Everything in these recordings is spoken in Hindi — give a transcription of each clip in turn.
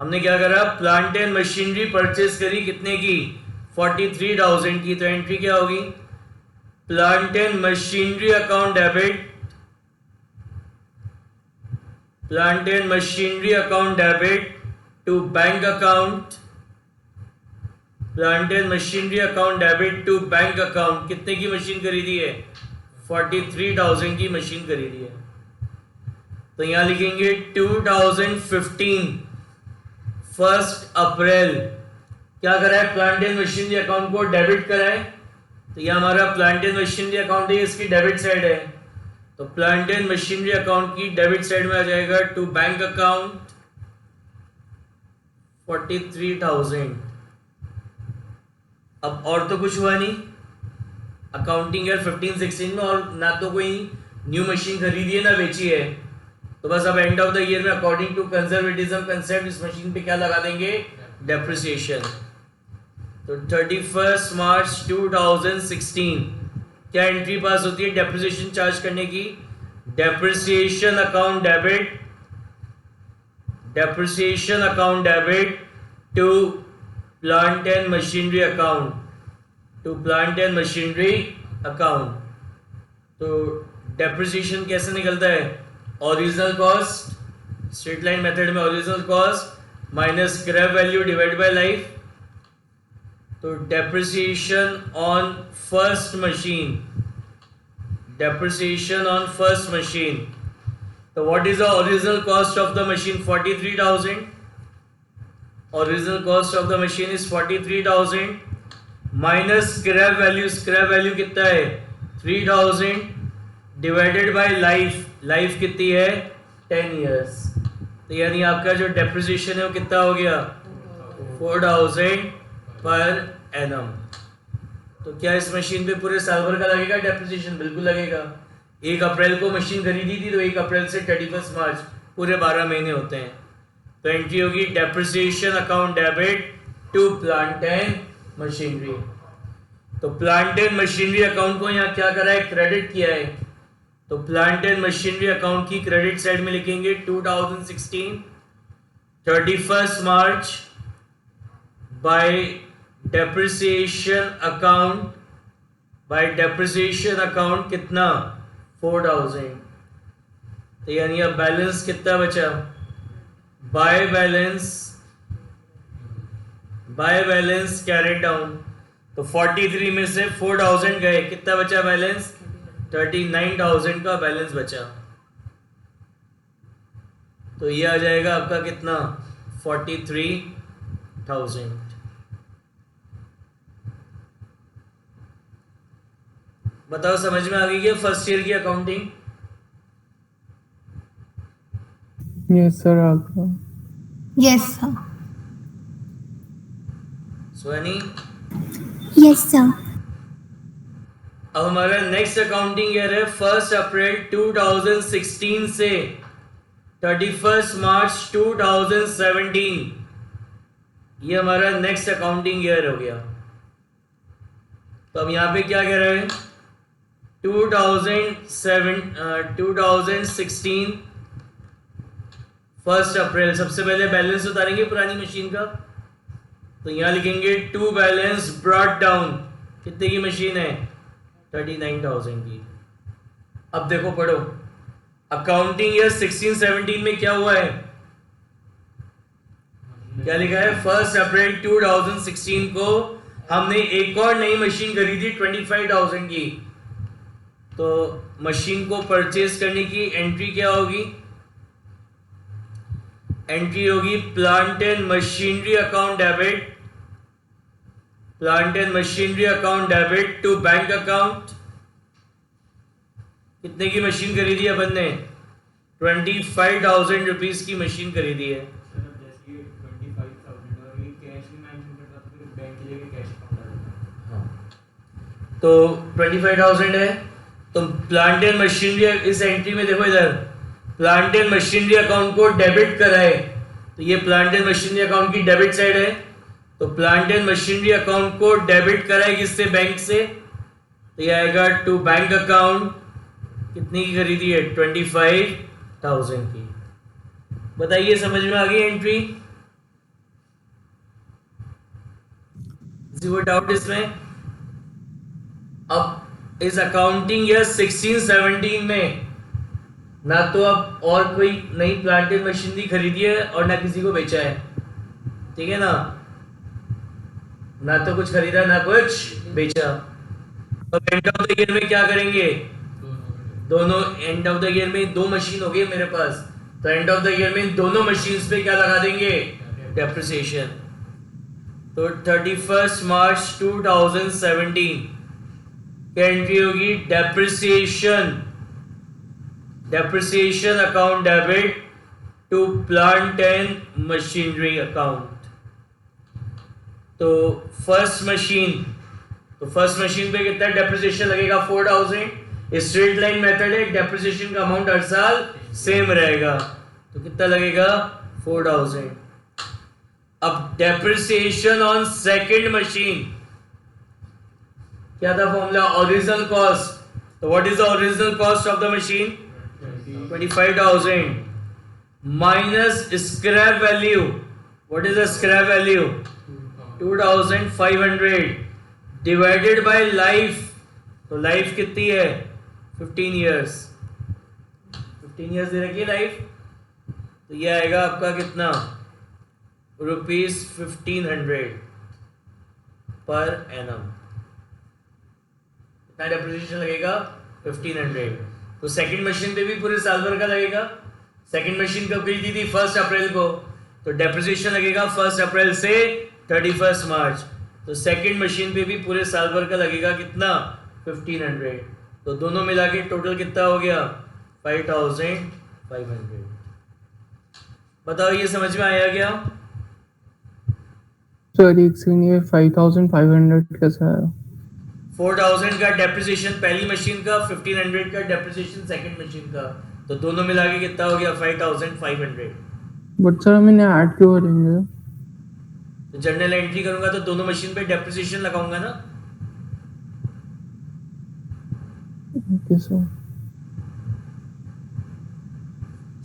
हमने क्या करा, प्लांट एंड मशीनरी परचेज करी कितने की, 43,000 की। तो एंट्री क्या होगी, plant and machinery account debit, plant and machinery account debit to bank account, plant and machinery account debit to bank account. कितने की मशीन खरीदी है, 43,000 की मशीन खरीदी है। तो यहां लिखेंगे 2015 1 अप्रैल क्या करा है, प्लांट एंड मशीनरी अकाउंट को डेबिट करा है। तो यह हमारा प्लांट एंड मशीनरी अकाउंट है, इसकी डेबिट साइड है। तो प्लांट एंड मशीनरी अकाउंट की डेबिट साइड में आ जाएगा टू बैंक अकाउंट 43,000। अब और तो कुछ हुआ नहीं, अकाउंटिंग ईयर 15-16 में, और ना तो कोई न्यू मशीन खरीदी है ना बेची है। तो बस अब एंड ऑफ द ईयर में अकॉर्डिंग टू कंजर्वेटिज्म कंसेप्ट इस मशीन पे क्या लगा देंगे, डेप्रिसिएशन। तो 31 मार्च 2016 क्या एंट्री पास होती है डेप्रिसिएशन चार्ज करने की, depreciation account debit, depreciation account debit to plant and machinery account, to plant and machinery account. तो डेप्रिसिएशन कैसे निकलता है, original cost, straight line method में original cost minus scrap value divide by life. तो depreciation on first machine, depreciation on first machine. तो what is the original cost of the machine, 43,000। Original cost of the machine is 43,000 minus scrap value, scrap value कितना है 3,000 डिवाइडेड बाय लाइफ, लाइफ कितनी है 10 ईयर्स। तो यानी आपका जो डेप्रिसिएशन है वो कितना हो गया 4,000 पर एनम। तो क्या इस मशीन पे पूरे साल भर का लगेगा डेप्रिसिएशन, बिल्कुल लगेगा। 1 अप्रैल को मशीन खरीदी थी तो 1 अप्रैल से 31 मार्च पूरे 12 महीने होते हैं। तो एंट्री होगी depreciation account debit to plant and machinery. तो प्लांट एंड मशीनरी अकाउंट को यहाँ क्या करा है, क्रेडिट किया है। तो प्लांट एंड मशीनरी अकाउंट की क्रेडिट साइड में लिखेंगे 2016 31 मार्च by depreciation account, by depreciation account कितना 4,000। तो यानी अब बैलेंस कितना बचा, बाय बैलेंस कैरी डाउन। तो 43 में से 4,000 गए, कितना बचा बैलेंस, 39,000 का बैलेंस बचा। तो ये आ जाएगा आपका कितना 43,000। बताओ समझ में आ गई क्या फर्स्ट ईयर की अकाउंटिंग? यस सर, आ गया। Yes sir. Soni, yes sir. अब हमारा नेक्स्ट अकाउंटिंग ईयर है 1 अप्रैल 2016 से 31 मार्च 2017। ये हमारा नेक्स्ट अकाउंटिंग ईयर हो गया। तो अब यहाँ पे क्या कह रहे हैं, 2016 1 अप्रैल। सबसे पहले बैलेंस उतारेंगे पुरानी मशीन का। तो यहाँ लिखेंगे टू बैलेंस ब्रॉट डाउन, कितने की मशीन है 39,000 की। अब देखो पढ़ो, अकाउंटिंग ईयर 16-17 में क्या हुआ है, क्या लिखा है 1 अप्रैल 2016 को हमने एक और नई मशीन खरीदी 25,000 की। तो मशीन को परचेज करने की एंट्री क्या होगी, एंट्री होगी plant and machinery account debit, plant and machinery account debit to bank account. कितने की मशीन खरीदी है अपन ने, 25,000 रुपीज की मशीन खरीदी है। तो 25,000 है। तो प्लांट एंड मशीनरी इस एंट्री में देखो, इधर प्लांट एंड मशीनरी अकाउंट को डेबिट करा है। तो ये प्लांट एंड मशीनरी अकाउंट की डेबिट साइड है। तो प्लांट एंड मशीनरी अकाउंट को डेबिट करा है किससे, बैंक से। तो ये आएगा टू बैंक अकाउंट, कितनी की खरीदी है 25,000 की। बताइए समझ में आ गई एंट्री। किसी को डाउट इसमें? अब इस अकाउंटिंग ईयर 16-17 में ना तो अब और कोई नई प्लांटेड मशीनरी खरीदी है और ना किसी को बेचा है, ठीक है ना तो कुछ खरीदा ना कुछ बेचा। तो एंड ऑफ द ईयर में क्या करेंगे? दोनों एंड ऑफ द ईयर में 2 मशीन हो गई मेरे पास, तो एंड ऑफ द ईयर में दोनों मशीन्स पे क्या लगा देंगे? डेप्रिसिएशन। तो 31 मार्च 2017 की एंट्री होगी depreciation account debit to plant and machinery account. तो फर्स्ट मशीन पे कितना डेप्रिसिएशन लगेगा? 4000। स्ट्रेट लाइन मेथड है, डेप्रिसिएशन का अमाउंट हर साल सेम रहेगा, तो कितना लगेगा? 4000। अब डेप्रिसिएशन ऑन सेकंड मशीन क्या था फॉर्मूला? Original cost. तो what is the original cost of the machine? 25,000 minus scrap value. What is the scrap value? 2,500 divided by life. तो लाइफ कितनी है? 15 ईयर्स। 15 ईयर्स दे रखी है लाइफ, तो ये आएगा आपका कितना? ₹1500 पर एनम। कितना डेप्रिसिएशन लगेगा? 1500। तो सेकंड मशीन पे भी पूरे साल भर का लगेगा। सेकंड मशीन कब खरीदी थी? 1 अप्रैल को, तो डेप्रिसिएशन लगेगा 1 अप्रैल से 31 मार्च। तो सेकंड मशीन पे भी पूरे साल भर का लगेगा कितना? 1500। तो दोनों मिला के टोटल कितना हो गया? 5500। बताओ ये समझ में आया क्या? सर एक सेकंड, ये 5500 कैसा है? 4000 का डेप्रिसिएशन पहली मशीन का, 1500 का डेप्रिसिएशन सेकंड मशीन का, तो दोनों मिला के कितना हो गया? 5500। बट सर हम इन्हें ऐड क्यों करेंगे? तो जर्नल एंट्री करूंगा तो दोनों मशीन पे डेप्रिसिएशन लगाऊंगा ना। Okay sir.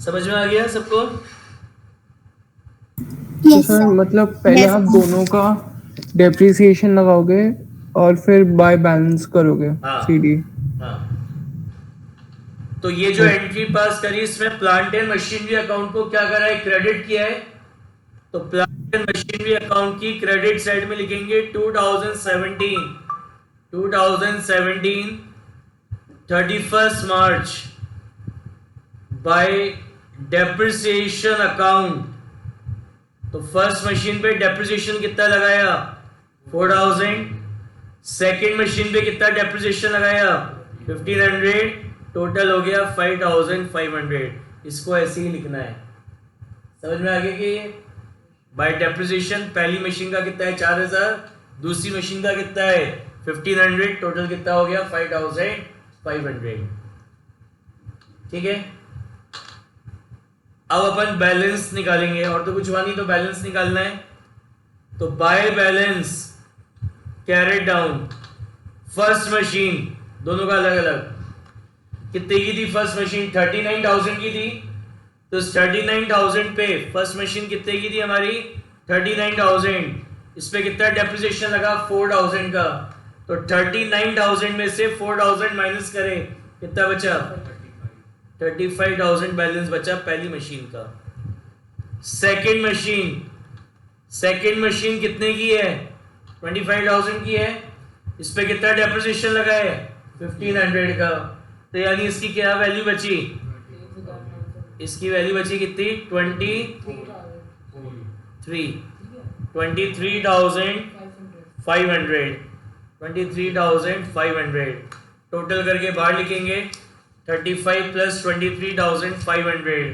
समझ में आ गया सबको? तो Yes, सर sir. मतलब पहले Yes, आप sir. दोनों का डेप्रिसिएशन लगाओगे और फिर बाय बैलेंस करोगे हाँ। सीडी। हाँ, तो ये जो एंट्री पास करी इसमें प्लांट एंड मशीनरी अकाउंट को क्या करा है? क्रेडिट किया है। तो प्लांट एंड मशीनरी अकाउंट की क्रेडिट साइड में लिखेंगे 2017 31 मार्च बाय डेप्रिसिएशन अकाउंट। तो फर्स्ट मशीन पे डेप्रिसिएशन कितना लगाया? 4000। सेकेंड मशीन पे कितना डेप्रिसिएशन लगाया? 1500। टोटल हो गया 5500। इसको ऐसे ही लिखना है। समझ में आ गया कि ये बाय डेप्रिसिएशन पहली मशीन का कितना है? 4000। दूसरी मशीन का कितना है? 1500। टोटल कितना हो गया? 5500। ठीक है। अब अपन बैलेंस निकालेंगे, और तो कुछ हुआ नहीं, तो बैलेंस निकालना है। तो by balance carried down first machine, दोनों का अलग अलग कितने की थी? फर्स्ट मशीन 39,000 की थी, तो 39,000 पे फर्स्ट मशीन कितने की थी हमारी? 39,000। इस पे कितना डेप्रिसिएशन लगा? 4,000 का। तो 39,000 में से 4,000 माइनस करें, कितना बचा? 35,000 बैलेंस बचा पहली मशीन का। सेकेंड मशीन कितने की है? 25,000 की है। इस पे कितना डेप्रिसिएशन लगा है? 1500 का। तो यानी इसकी क्या वैल्यू बची? इसकी वैल्यू बची कितनी? 23,500। टोटल करके बाहर लिखेंगे 35 प्लस 23,500,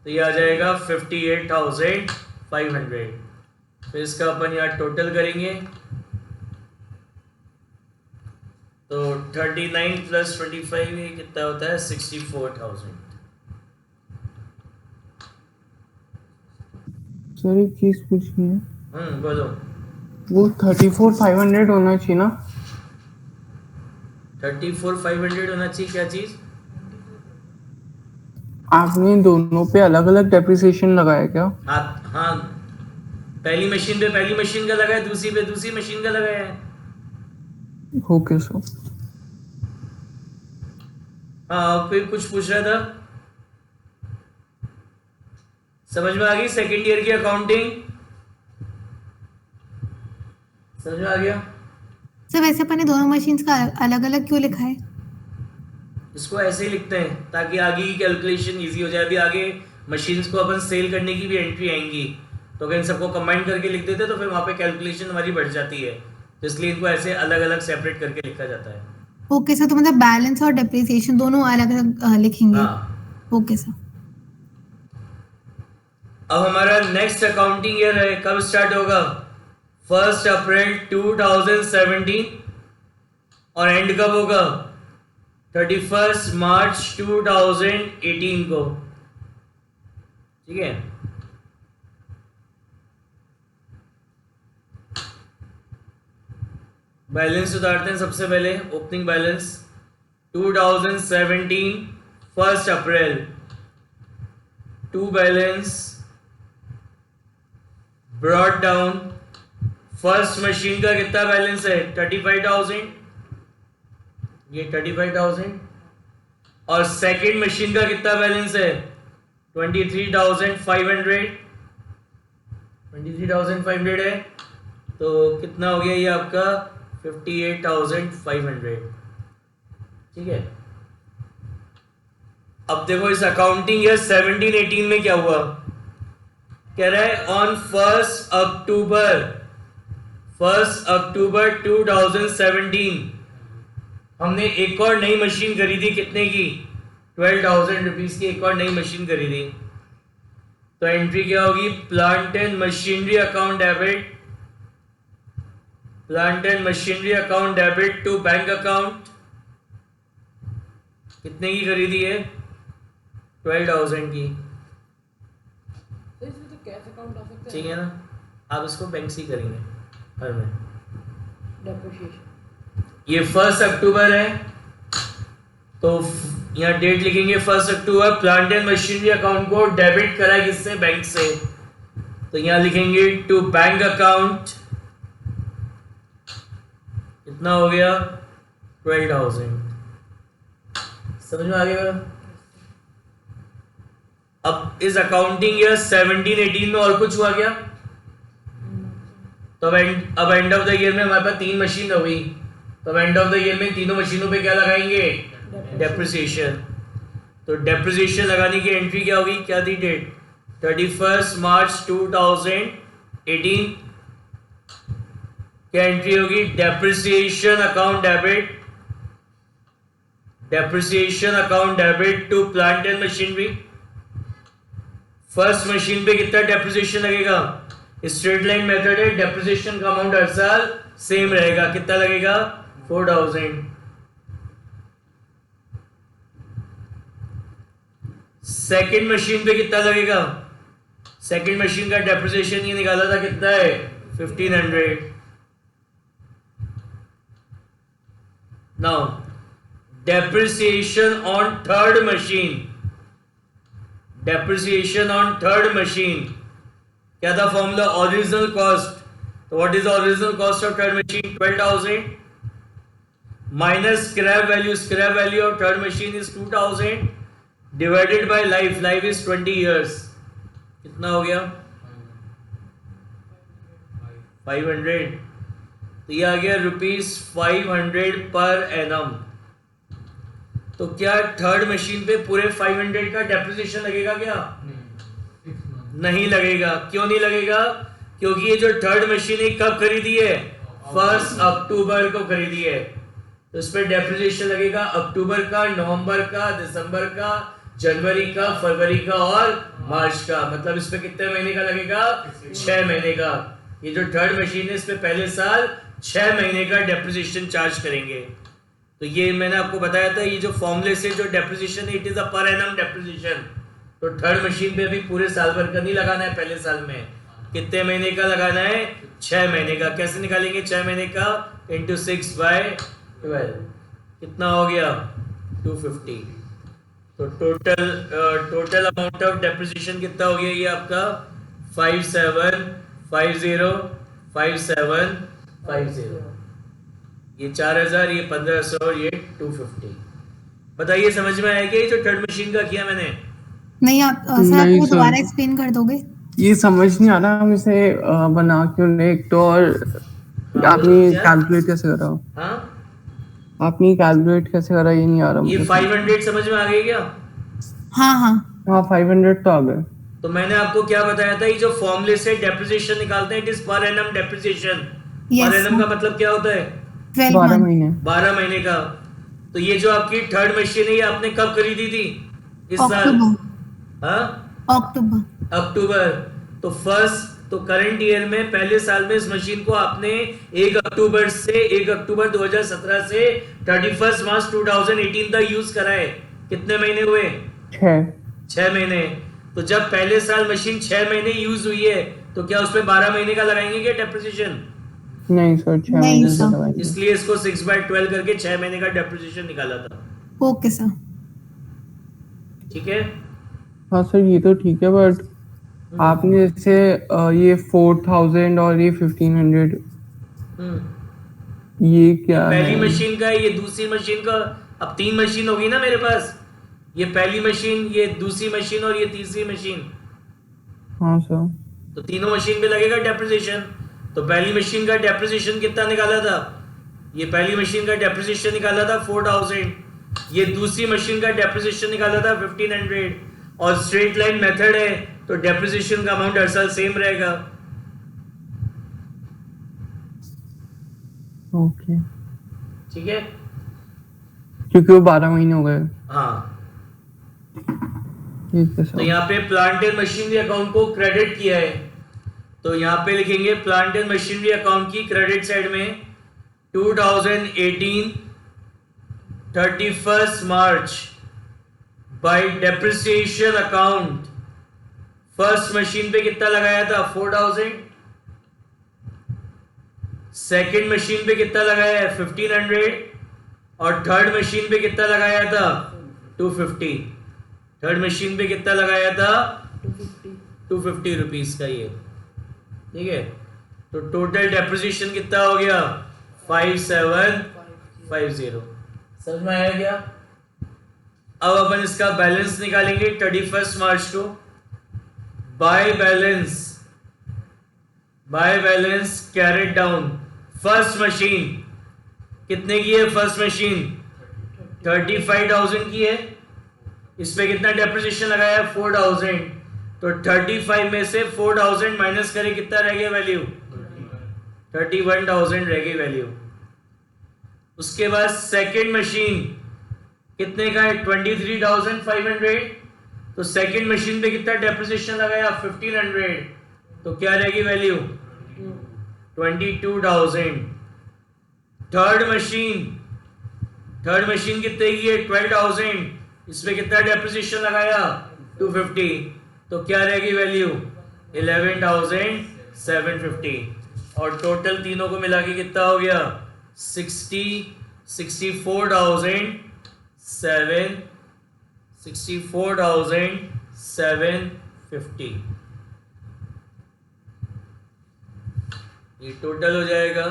तो ये आ जाएगा 58,500। तो इसका अपन यहाँ टोटल करेंगे तो 39 प्लस 25 ये कितना होता है? 64,000। सर एक चीज पूछनी है, बोलो। वो 34,500 होना चाहिए ना? 34,500 होना चाहिए। क्या चीज? आपने दोनों पे अलग अलग डेप्रिसिएशन लगाया क्या? हाँ, पहली मशीन पे पहली मशीन का लगा है, दूसरी पे दूसरी मशीन का लगाया है। Okay sir. हाँ, फिर कुछ पूछ रहा था, समझ में आ गई सेकेंड ईयर की अकाउंटिंग? समझ में आ गया? सर वैसे अपन ने दोनों मशीन्स का अलग अलग क्यों लिखा है? इसको ऐसे ही लिखते हैं ताकि आगे की कैलकुलेशन इजी हो जाए। अभी आगे मशीन्स को अपन सेल करने की भी एंट्री आएंगी, तो अगर इन सबको कंबाइन करके लिख देते तो फिर वहाँ पे कैलकुलेशन हमारी बढ़ जाती है, तो इसलिए इनको ऐसे अलग अलग सेपरेट करके लिखा जाता है। ओके सर, तो मतलब बैलेंस और डेप्रिसिएशन दोनों अलग अलग लिखेंगे? हाँ। Okay sir. अब हमारा नेक्स्ट अकाउंटिंग ईयर है, कब स्टार्ट होगा? 1 अप्रैल 2017 और एंड कब होगा? 31 मार्च 2018 को। ठीक है, बैलेंस उतारते हैं सबसे पहले। Opening balance 2017 1 April, to balance brought down. First machine का कितना बैलेंस है? 35,000, ये 35,000। और सेकंड मशीन का कितना बैलेंस है? 23,500। 23,500 है, तो कितना हो गया ये आपका? 58,500। ठीक है, अब देखो इस अकाउंटिंग ईयर 17-18 में क्या हुआ। कह रहा है ऑन 1 अक्टूबर 2017 हमने एक और नई मशीन खरीदी। कितने की? 12,000 रुपीज की एक और नई मशीन खरीदी। तो एंट्री क्या होगी? Plant and machinery account debit, plant and machinery account debit to bank account. कितने की खरीदी है? 12,000 की। ठीक है ना, आप इसको बैंक से ही करेंगे हर में। ये 1 अक्टूबर है, तो यहाँ डेट लिखेंगे 1 अक्टूबर। प्लांट एंड मशीनरी अकाउंट को डेबिट करा है किससे? बैंक से, तो यहाँ लिखेंगे टू बैंक अकाउंट। कितना हो गया? 12,000। समझ में आ गया? अब इस अकाउंटिंग ईयर 17-18 में और कुछ हुआ क्या? तो अब एंड ऑफ द ईयर में हमारे पास 3 मशीन हो गई, तो अब एंड ऑफ द ईयर में तीनों मशीनों पे क्या लगाएंगे? डेप्रिसिएशन। तो डेप्रिसिएशन लगाने की एंट्री क्या होगी? क्या थी डेट? 31 मार्च 2018। क्या एंट्री होगी? Depreciation account debit, depreciation account debit to plant and machinery. First machine पे कितना डेप्रिसिएशन लगेगा? स्ट्रेट लाइन मेथड है, डेप्रिसिएशन का अमाउंट हर साल सेम रहेगा। कितना लगेगा? 4,000। सेकेंड मशीन पे कितना लगेगा? सेकेंड मशीन का डेप्रिसिएशन ये निकाला था, कितना है? 1,500। Now depreciation on third machine, depreciation on third machine क्या था फॉर्मूला? Original cost. तो what is original cost of third machine? 12,000 minus scrap value, scrap value of third machine is 2,000 divided by life, life is 20 years। कितना हो गया? 500। तो ये आ गया ₹500 पर एनम। तो क्या थर्ड मशीन पे पूरे 500 का डेप्रिसिएशन लगेगा क्या? नहीं लगेगा। क्यों नहीं लगेगा? क्योंकि ये जो थर्ड मशीन है कब खरीदी है? 1 अक्टूबर को खरीदी है, तो इस पर डेप्रिसिएशन लगेगा अक्टूबर का, नवंबर का, दिसंबर का, जनवरी का, फरवरी का और मार्च का। मतलब इस पे कितने महीने का लगेगा? 6 महीने का। ये जो थर्ड मशीन है इस पे पहले साल 6 महीने का डेप्रिसिएशन चार्ज करेंगे। तो ये मैंने आपको बताया था, ये जो फॉर्मूले से जो डेप्रिसिएशन है it is a per annum depreciation. तो थर्ड मशीन पे भी पूरे साल भर का नहीं लगाना है, पहले साल में कितने महीने का लगाना है? 6 महीने का। कैसे निकालेंगे 6 महीने का? इंटू 6/12 कितना हो गया? 250। तो टोटल अमाउंट ऑफ डेप्रिसिएशन कितना हो गया? ये आपका 57 505750, ये 4000, ये 1500 और ये 250। बताइए समझ में आया क्या ये जो थर्ड मशीन का किया मैंने? नहीं आप सर आप नहीं वो सर, दोबारा एक्सप्लेन कर दोगे? ये समझ नहीं आ रहा हम इसे बना क्यों नहीं। एक तो और हाँ, आपने क्या? कैलकुलेट कैसे करा? हाँ, आपने कैलकुलेट कैसे करा ये नहीं आ रहा ये मुझे। 500 समझ में आ गई क्या? हाँ हाँ हाँ 500 तो आ गए। तो मैंने आपको क्या बताया था, ये जो फॉर्मूले से डेप्रिसिएशन निकालते हैं, it is per annum depreciation. Yes, per annum sir. का मतलब क्या होता है? 12 12 month. महीने। 12 महीने का। तो ये जो आपकी थर्ड मशीन है, ये आपने कब खरीदी थी इस साल? अक्टूबर हाँ, अक्टूबर अक्टूबर। तो करंट ईयर में पहले साल में इस मशीन को आपने 1 अक्टूबर 2017 से 31 मार्च 2018 तक यूज करा है। कितने महीने हुए? 6। 6 महीने। तो जब पहले साल मशीन 6 महीने यूज हुई है, तो क्या उसमें 12 महीने का लगाएंगे क्या डेप्रिसिएशन? नहीं सर, 6 नहीं महीने से सर। लगाएंगे। इसलिए इसको 6/12 करके 6 महीने का डेप्रिसिएशन निकाला था। Okay sir. ठीक है। हाँ सर ये तो ठीक है, बट आपने जैसे ये 4000 और ये 1500 हम्म ये क्या पहली है? मशीन का है, ये दूसरी मशीन का। अब 3 मशीन होगी ना मेरे पास, ये पहली मशीन, ये दूसरी मशीन और ये तीसरी मशीन। हाँ सर। तो तीनों मशीन पे लगेगा डेप्रिसिएशन। तो पहली मशीन का डेप्रिसिएशन कितना निकाला था? ये पहली मशीन का डेप्रिसिएशन निकाला था 4000, ये दूसरी मशीन का डेप्रिसिएशन निकाला था 1500। और स्ट्रेट लाइन मेथड है, तो डेप्रिसिएशन का अमाउंट हर साल सेम रहेगा। ओके, ठीक है। क्योंकि वो 12 महीने हो गए। हाँ, ठीक है तो सर। यहाँ पे प्लांट एंड मशीनरी अकाउंट को क्रेडिट किया है, तो यहाँ पे लिखेंगे प्लांट एंड मशीनरी अकाउंट की क्रेडिट साइड में 2018 31 मार्च by depreciation account. First machine पे कितना लगाया था? 4000। सेकंड मशीन पे कितना लगाया है? 1500। और थर्ड मशीन पे कितना लगाया था? 250। थर्ड मशीन पे कितना लगाया था? 250 रुपीज का ये। ठीक है, तो टोटल डेप्रिसिएशन कितना हो गया? 5750। समझ में आया क्या? अब अपन इसका बैलेंस निकालेंगे 31 मार्च को। By balance carried down. First machine कितने की है? फर्स्ट मशीन 35,000 की है। इस पे कितना डेप्रिसिएशन लगाया है? 4000। तो 35 में से 4000 माइनस करें, कितना रह गया वैल्यू? 31,000 रह गई वैल्यू। उसके बाद सेकंड मशीन कितने का है? 23,500। तो सेकंड मशीन पे कितना डेप्रिसिएशन लगाया? 1500। तो क्या रहेगी वैल्यू? 22,000। थर्ड मशीन कितने की है? 12,000। इसमें कितना डेप्रिसिएशन लगाया? 250। तो क्या रहेगी वैल्यू? 11,750। और टोटल तीनों को मिला के कितना हो गया? 64,750। ये टोटल हो जाएगा।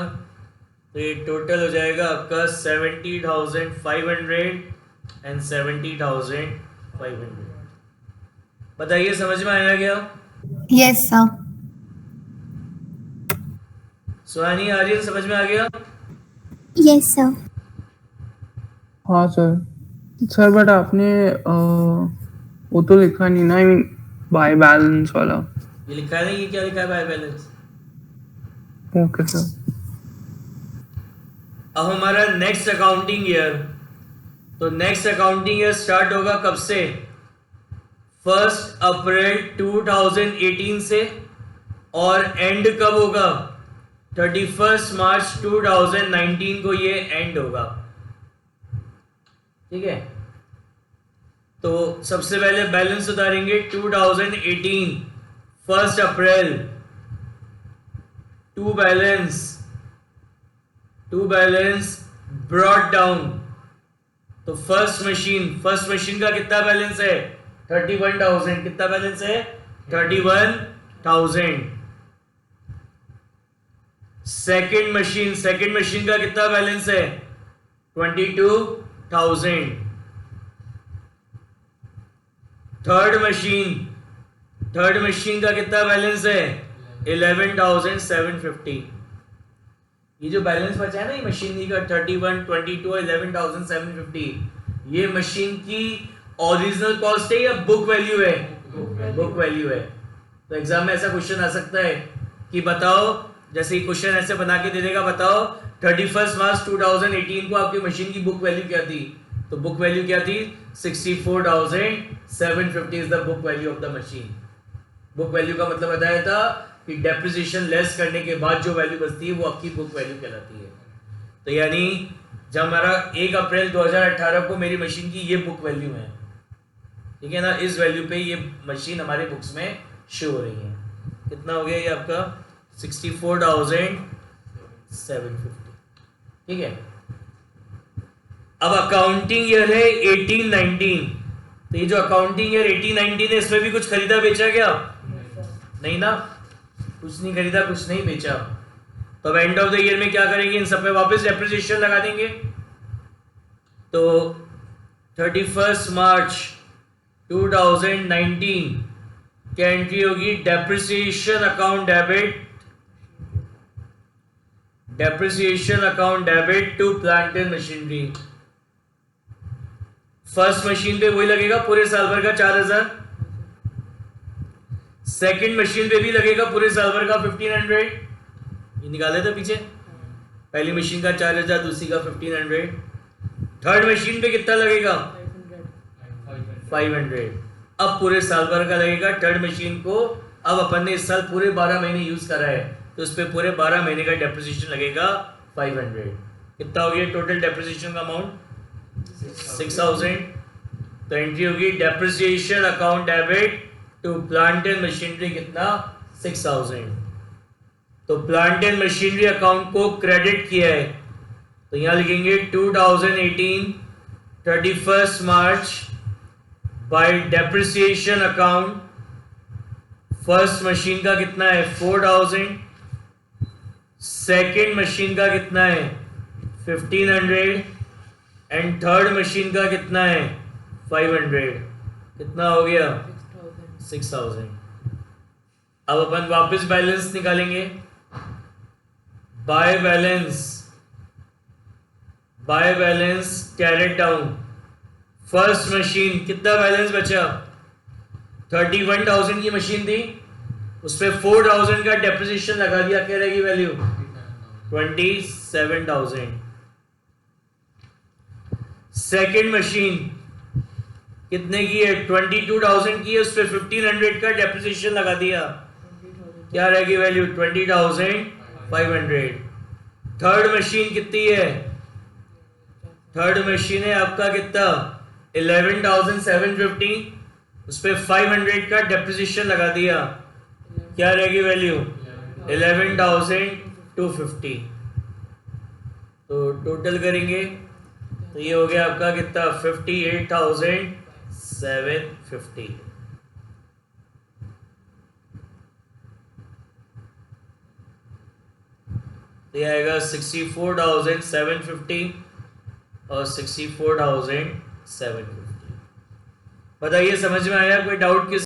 तो ये टोटल हो जाएगा आपका 70,500 एंड 70,500। बताइए समझ में आया क्या? Yes sir. सुहानी, आर्यन, समझ में आ गया? Yes sir. हाँ सर। सर बट आपने वो तो लिखा नहीं ना, आई मीन बाय बैलेंस वाला। ये लिखा है ना, ये क्या लिखा है? By balance. Okay sir. अब हमारा नेक्स्ट अकाउंटिंग ईयर, तो नेक्स्ट अकाउंटिंग ईयर स्टार्ट होगा कब से? 1 अप्रैल 2018 से। और एंड कब होगा? 31 मार्च 2019 को ये एंड होगा। ठीक है, तो सबसे पहले बैलेंस उतारेंगे 2018 1 April. To balance brought down. तो फर्स्ट मशीन का कितना बैलेंस है? 31,000। कितना बैलेंस है? 31,000। सेकंड मशीन का कितना बैलेंस है? 22,000। थर्ड मशीन का कितना बैलेंस है? 11,750। ये जो बैलेंस बचा है ना, ये मशीनरी का 31, 22 और 11,750, ये मशीन की ओरिजिनल कॉस्ट है या बुक वैल्यू है? बुक वैल्यू है। तो एग्जाम में ऐसा क्वेश्चन आ सकता है कि बताओ, जैसे क्वेश्चन ऐसे बना के दे देगा, बताओ 31 मार्च 2018 को आपकी मशीन की बुक वैल्यू क्या थी? तो बुक वैल्यू क्या थी? 64,750 is the book value of the machine. Book value का मतलब बताया था कि डेप्रिसिएशन लेस करने के बाद जो वैल्यू बचती है वो आपकी बुक वैल्यू कहलाती है। तो यानी जब हमारा 1 अप्रैल 2018 को मेरी मशीन की ये बुक वैल्यू है, ठीक है ना, इस वैल्यू पे ये मशीन हमारे बुक्स में शो हो रही है। कितना हो गया ये आपका? 64,750। ठीक है। अब अकाउंटिंग ईयर है 18-19। तो ये जो अकाउंटिंग ईयर 18-19 है, इसमें भी कुछ खरीदा बेचा क्या? नहीं ना, कुछ नहीं खरीदा, कुछ नहीं बेचा। तो अब एंड ऑफ द ईयर में क्या करेंगे? इन सब पे वापस डेप्रिसिएशन लगा देंगे। तो 31 मार्च 2019 क्या एंट्री होगी? Depreciation account debit to plant and machinery. First machine पे वही लगेगा पूरे साल भर का 4,000। सेकंड मशीन पे भी लगेगा पूरे साल भर का 1,500। ये निकाले थे पीछे, पहली मशीन का 4,000, दूसरी का 1,500। थर्ड मशीन पे कितना लगेगा? 500। अब पूरे साल भर का लगेगा थर्ड मशीन को। अब अपन ने इस साल पूरे 12 महीने यूज करा है, तो उस पे पूरे 12 महीने का डेप्रिसिएशन लगेगा 500। कितना हो गया टोटल डेप्रिसिएशन का अमाउंट? 6,000। तो एंट्री होगी depreciation account debit to plant and machinery, कितना? 6,000। तो प्लांट एंड मशीनरी अकाउंट को क्रेडिट किया है, तो यहां लिखेंगे 2018 31 मार्च by depreciation account. First machine का कितना है? 4,000। सेकेंड मशीन का कितना है? 1,500। एंड थर्ड मशीन का कितना है? 500। कितना हो गया? 6,000। अब अपन वापस बैलेंस निकालेंगे। By balance carried down. First machine कितना बैलेंस बचा? 31,000 की मशीन थी, उस पे 4,000 का डेप्रिसिएशन लगा दिया, क्या रहेगी वैल्यू? 27,000। सेकेंड मशीन कितने की है? 22,000 की है, उस पे 1,500 का डेप्रिसिएशन लगा दिया, क्या रहेगी वैल्यू? 20,500। थर्ड मशीन कितनी है? थर्ड मशीन है आपका कितना? 11,750, उस पे 500 का डेप्रिसिएशन लगा दिया, क्या रहेगी वैल्यू? 11,250। तो टोटल करेंगे तो ये हो गया आपका कितना? 58,750। तो ये आएगा 64,750 और 64,750। बताइए समझ में आया? कोई डाउट किस